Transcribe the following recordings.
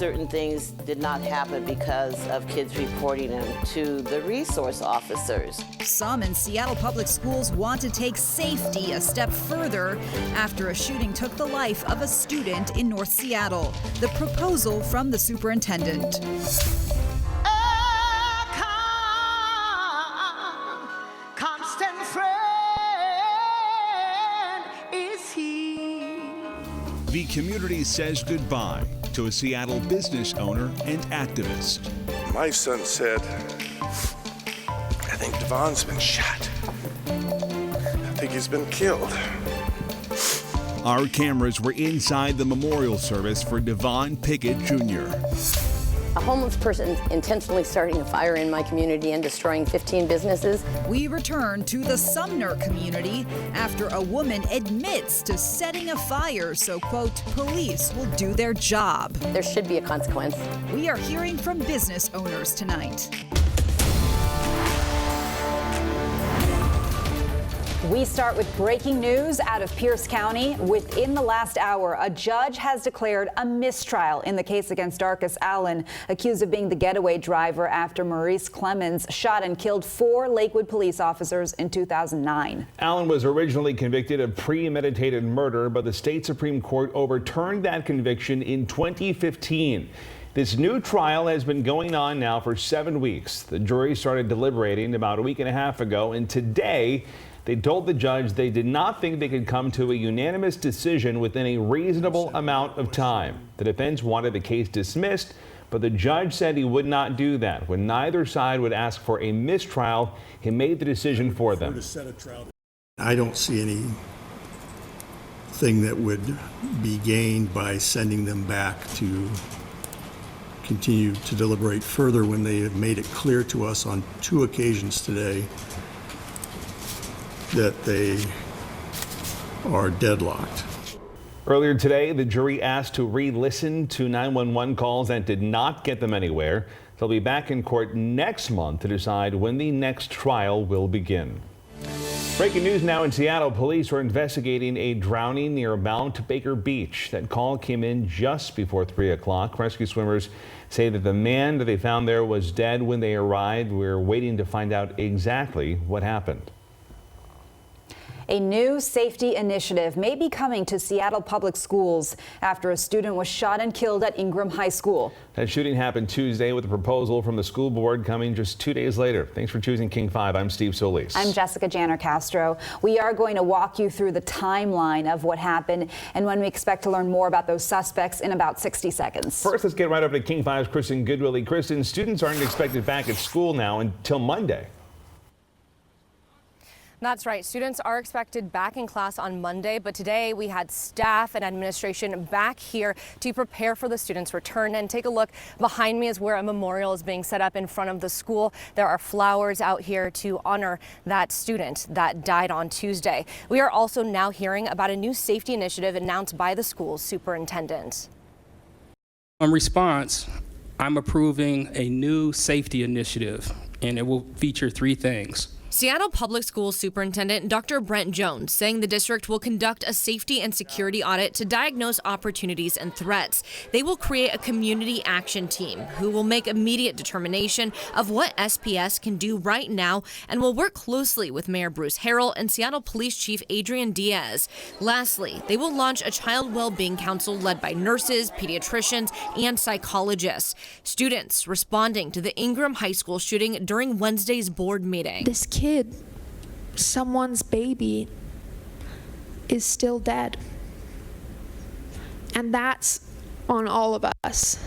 certain things did not happen because of kids reporting them to the resource officers. Some in Seattle Public Schools want to take safety a step further after a shooting took the life of a student in North Seattle. The proposal from the superintendent. The community says goodbye to a Seattle business owner and activist. My son said, I think Devon's been shot. I think he's been killed. Our cameras were inside the memorial service for Devon Pickett Jr. A homeless person intentionally starting a fire in my community and destroying 15 businesses. We return to the Sumner community after a woman admits to setting a fire so, quote, police will do their job. There should be a consequence. We are hearing from business owners tonight. We start with breaking news out of Pierce County. Within the last hour, a judge has declared a mistrial in the case against Darkus Allen, accused of being the getaway driver after Maurice Clemens shot and killed 4 Lakewood police officers in 2009. Allen was originally convicted of premeditated murder, but the state Supreme Court overturned that conviction in 2015. This new trial has been going on now for 7 weeks. The jury started deliberating about a week and a half ago, and today they told the judge they did not think they could come to a unanimous decision within a reasonable amount of time. The defense wanted the case dismissed, but the judge said he would not do that. When neither side would ask for a mistrial, he made the decision for them. I don't see anything that would be gained by sending them back to continue to deliberate further when they have made it clear to us on 2 occasions today that they are deadlocked. Earlier today, the jury asked to re-listen to 911 calls and did not get them anywhere. They'll be back in court next month to decide when the next trial will begin. Breaking news now in Seattle. Police are investigating a drowning near Mount Baker Beach. That call came in just before 3 o'clock. Rescue swimmers say that the man that they found there was dead when they arrived. We're waiting to find out exactly what happened. A new safety initiative may be coming to Seattle Public Schools after a student was shot and killed at Ingram High School. That shooting happened Tuesday with a proposal from the school board coming just 2 days later. Thanks for choosing King 5. I'm Steve Solis. I'm Jessica Janner Castro. We are going to walk you through the timeline of what happened and when we expect to learn more about those suspects in about 60 seconds. First, let's get right over to King 5's Kristen Goodwillie. Kristen, students aren't expected back at school now until Monday. That's right. Students are expected back in class on Monday, but today we had staff and administration back here to prepare for the students' return. And take a look behind me is where a memorial is being set up in front of the school. There are flowers out here to honor that student that died on Tuesday. We are also now hearing about a new safety initiative announced by the school's superintendent. In response, I'm approving a new safety initiative, and it will feature 3 things. Seattle Public Schools Superintendent Dr. Brent Jones saying the district will conduct a safety and security audit to diagnose opportunities and threats. They will create a community action team who will make immediate determination of what SPS can do right now and will work closely with Mayor Bruce Harrell and Seattle Police Chief Adrian Diaz. Lastly, they will launch a child well-being council led by nurses, pediatricians, and psychologists. Students responding to the Ingram High School shooting during Wednesday's board meeting. This kid, someone's baby, is still dead. And that's on all of us.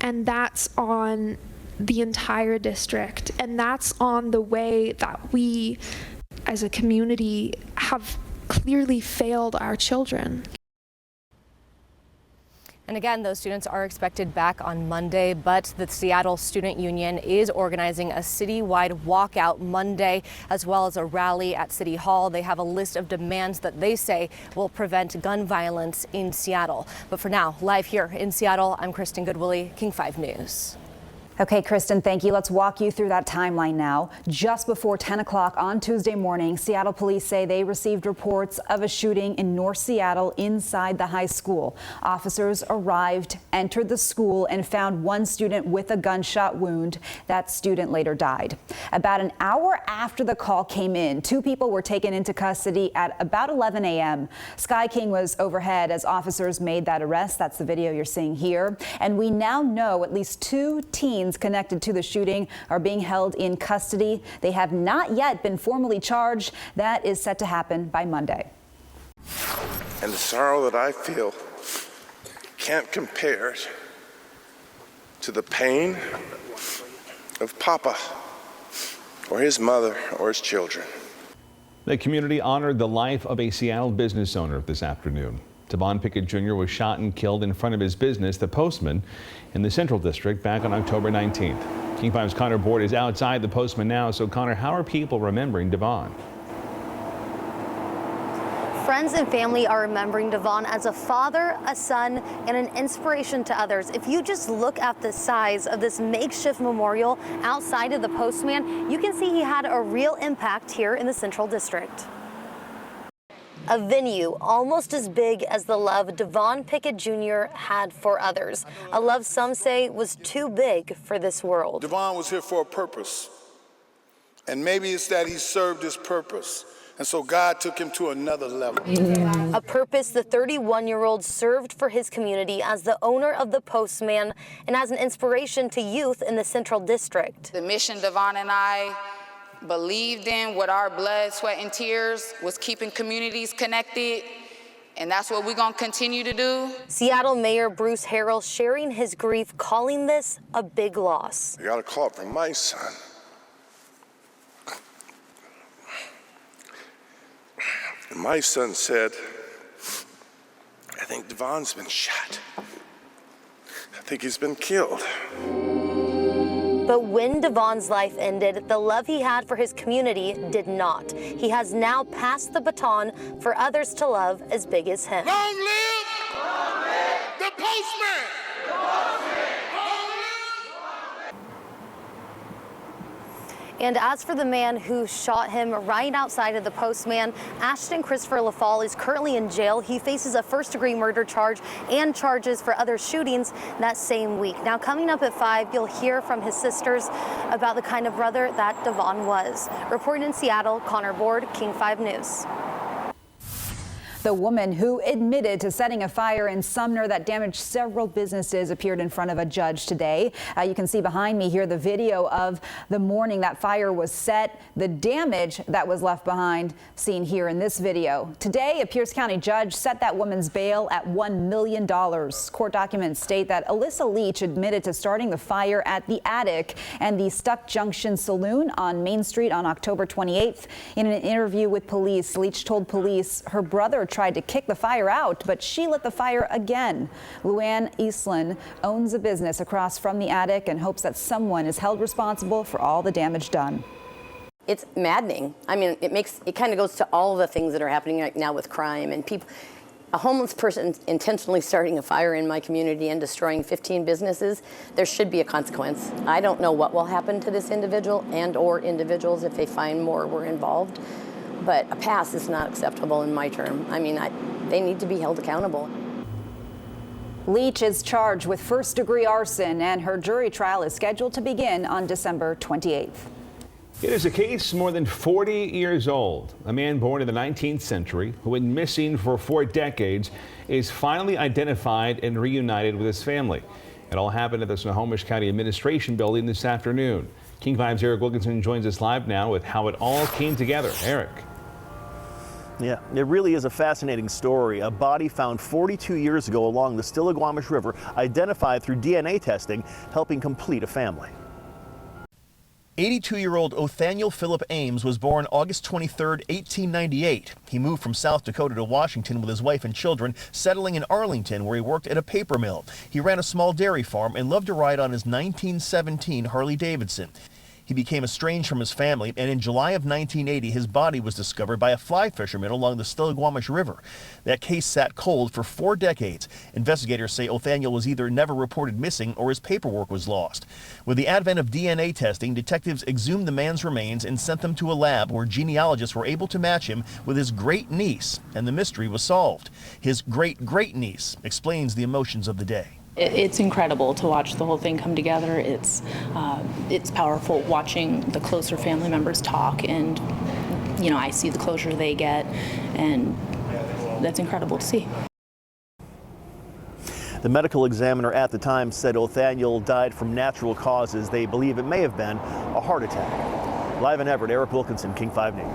And that's on the entire district. And that's on the way that we, as a community, have clearly failed our children. And again, those students are expected back on Monday, but the Seattle Student Union is organizing a citywide walkout Monday, as well as a rally at City Hall. They have a list of demands that they say will prevent gun violence in Seattle. But for now, live here in Seattle, I'm Kristen Goodwillie, King 5 News. Okay, Kristen, thank you. Let's walk you through that timeline now. Just before 10 o'clock on Tuesday morning, Seattle police say they received reports of a shooting in North Seattle inside the high school. Officers arrived, entered the school, and found one student with a gunshot wound. That student later died. About an hour after the call came in, 2 people were taken into custody at about 11 a.m. Sky King was overhead as officers made that arrest. That's the video you're seeing here. And we now know at least 2 teens connected to the shooting are being held in custody. They have not yet been formally charged. That is set to happen by Monday. And the sorrow that I feel can't compare to the pain of Papa or his mother or his children. The community honored the life of a Seattle business owner this afternoon. Devon Pickett Jr. was shot and killed in front of his business, the Postman, in the Central District back on October 19th. King 5's Connor Board is outside the Postman now. So, Connor, how are people remembering Devon? Friends and family are remembering Devon as a father, a son, and an inspiration to others. If you just look at the size of this makeshift memorial outside of the Postman, you can see he had a real impact here in the Central District. A venue almost as big as the love Devon Pickett Jr. had for others. A love some say was too big for this world. Devon was here for a purpose. And maybe it's that he served his purpose. And so God took him to another level. A purpose the 31-year-old served for his community as the owner of the Postman and as an inspiration to youth in the Central District. The mission Devon and I believed in with our blood, sweat, and tears was keeping communities connected, and that's what we're going to continue to do. Seattle Mayor Bruce Harrell sharing his grief, calling this a big loss. I got a call from my son. And my son said, I think Devon's been shot. I think he's been killed. But when Devon's life ended, the love he had for his community did not. He has now passed the baton for others to love as big as him. Long live the Postman! And as for the man who shot him right outside of the Postman, Ashton Christopher LaFall is currently in jail. He faces a first-degree murder charge and charges for other shootings that same week. Now, coming up at 5, you'll hear from his sisters about the kind of brother that Devon was. Reporting in Seattle, Connor Board, King 5 News. The woman who admitted to setting a fire in Sumner that damaged several businesses appeared in front of a judge today. You can see behind me here the video of the morning that fire was set, the damage that was left behind, seen here in this video. Today, a Pierce County judge set that woman's bail at $1 million. Court documents state that Alyssa Leach admitted to starting the fire at the Attic and the Stuck Junction Saloon on Main Street on October 28th. In an interview with police, Leach told police her brother tried to kick the fire out, but she lit the fire again. Luann Eastlin owns a business across from the Attic and hopes that someone is held responsible for all the damage done. It's maddening. I mean, it kind of goes to all the things that are happening right now with crime and people. A homeless person intentionally starting a fire in my community and destroying 15 businesses, there should be a consequence. I don't know what will happen to this individual and or individuals if they find more were involved. But a pass is not acceptable in my term. I mean, they need to be held accountable. Leach is charged with first-degree arson, and her jury trial is scheduled to begin on December 28th. It is a case more than 40 years old. A man born in the 19th century who went missing for 4 decades is finally identified and reunited with his family. It all happened at the Snohomish County Administration Building this afternoon. King 5's Eric Wilkinson joins us live now with how it all came together. Eric. Yeah, it really is a fascinating story. A body found 42 years ago along the Stillaguamish River, identified through DNA testing, helping complete a family. 82-year-old Othaniel Philip Ames was born August 23, 1898. He moved from South Dakota to Washington with his wife and children, settling in Arlington, where he worked at a paper mill. He ran a small dairy farm and loved to ride on his 1917 Harley Davidson. He became estranged from his family, and in July of 1980, his body was discovered by a fly fisherman along the Stillaguamish River. That case sat cold for 4 decades. Investigators say Othaniel was either never reported missing or his paperwork was lost. With the advent of DNA testing, detectives exhumed the man's remains and sent them to a lab where genealogists were able to match him with his great-niece, and the mystery was solved. His great-great-niece explains the emotions of the day. It's incredible to watch the whole thing come together. It's powerful watching the closer family members talk, and I see the closure they get, and that's incredible to see. The medical examiner at the time said Othaniel died from natural causes. They believe it may have been a heart attack. Live in Everett, Eric Wilkinson, King 5 News.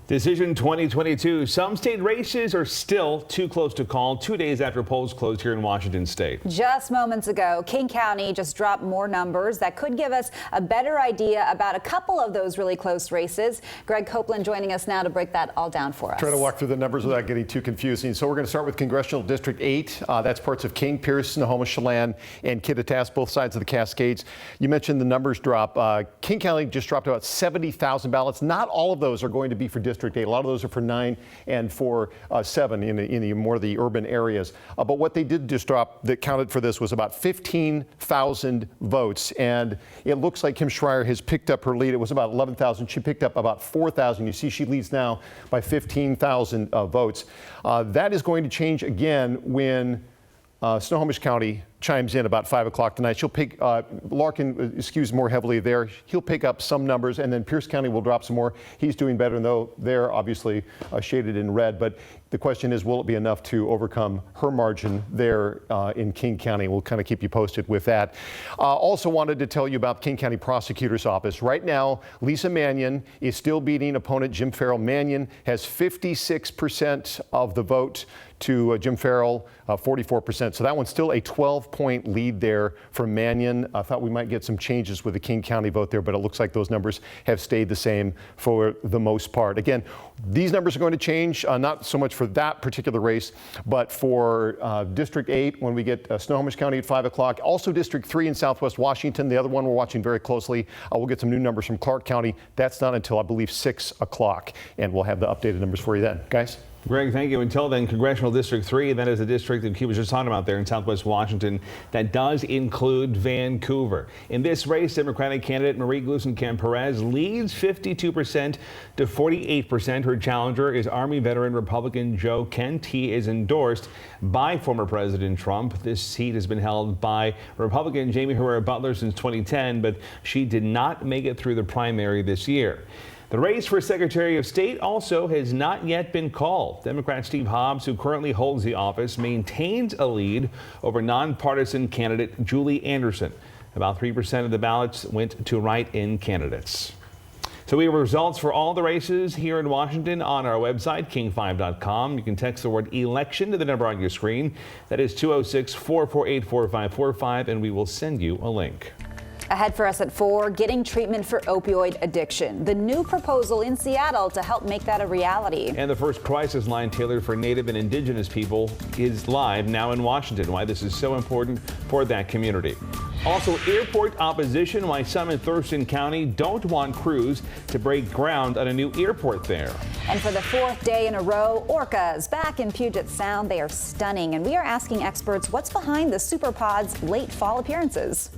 Decision 2022. Some state races are still too close to call 2 days after polls closed here in Washington state. Just moments ago, King County just dropped more numbers that could give us a better idea about a couple of those really close races. Greg Copeland joining us now to break that all down for us. Try to walk through the numbers without getting too confusing. So we're going to start with Congressional District 8. That's parts of King, Pierce, Snohomish, Chelan, and Kittitas, both sides of the Cascades. You mentioned the numbers drop. King County just dropped about 70,000 ballots. Not all of those are going to be for District 8. A lot of those are for 9 and for 7 in the more of the urban areas. But what they did just drop that counted for this was about 15,000 votes. And it looks like Kim Schreier has picked up her lead. It was about 11,000. She picked up about 4,000. You see she leads now by 15,000 votes. That is going to change again when Snohomish County chimes in about 5 o'clock tonight. She'll pick, Larkin skews more heavily there. He'll pick up some numbers, and then Pierce County will drop some more. He's doing better, though they're obviously shaded in red. But the question is, will it be enough to overcome her margin there in King County? We'll kind of keep you posted with that. Also wanted to tell you about King County Prosecutor's Office. Right now, Lisa Mannion is still beating opponent Jim Farrell. Mannion has 56% of the vote to Jim Farrell, 44%. So that one's still a 12-point lead there for Mannion. I thought we might get some changes with the King County vote there, but it looks like those numbers have stayed the same for the most part. Again, these numbers are going to change, not so much for that particular race, but for District 8 when we get Snohomish County at 5 o'clock. Also District 3 in Southwest Washington, the other one we're watching very closely. We'll get some new numbers from Clark County. That's not until, I believe, 6 o'clock, and we'll have the updated numbers for you then. Guys? Greg, thank you. Until then, Congressional District 3, that is the district that he was just talking about there in Southwest Washington. That does include Vancouver. In this race, Democratic candidate Marie Gluesenkamp-Perez leads 52% to 48%. Her challenger is Army veteran Republican Joe Kent. He is endorsed by former President Trump. This seat has been held by Republican Jamie Herrera Butler since 2010, but she did not make it through the primary this year. The race for Secretary of State also has not yet been called. Democrat Steve Hobbs, who currently holds the office, maintains a lead over nonpartisan candidate Julie Anderson. About 3% of the ballots went to write-in candidates. So we have results for all the races here in Washington on our website, king5.com. You can text the word election to the number on your screen. That is 206-448-4545, and we will send you a link. Ahead for us at 4, getting treatment for opioid addiction. The new proposal in Seattle to help make that a reality. And the first crisis line tailored for Native and Indigenous people is live now in Washington. Why this is so important for that community. Also, airport opposition, why some in Thurston County don't want crews to break ground on a new airport there. And for the 4th day in a row, orcas back in Puget Sound. They are stunning, and we are asking experts what's behind the superpods' late fall appearances.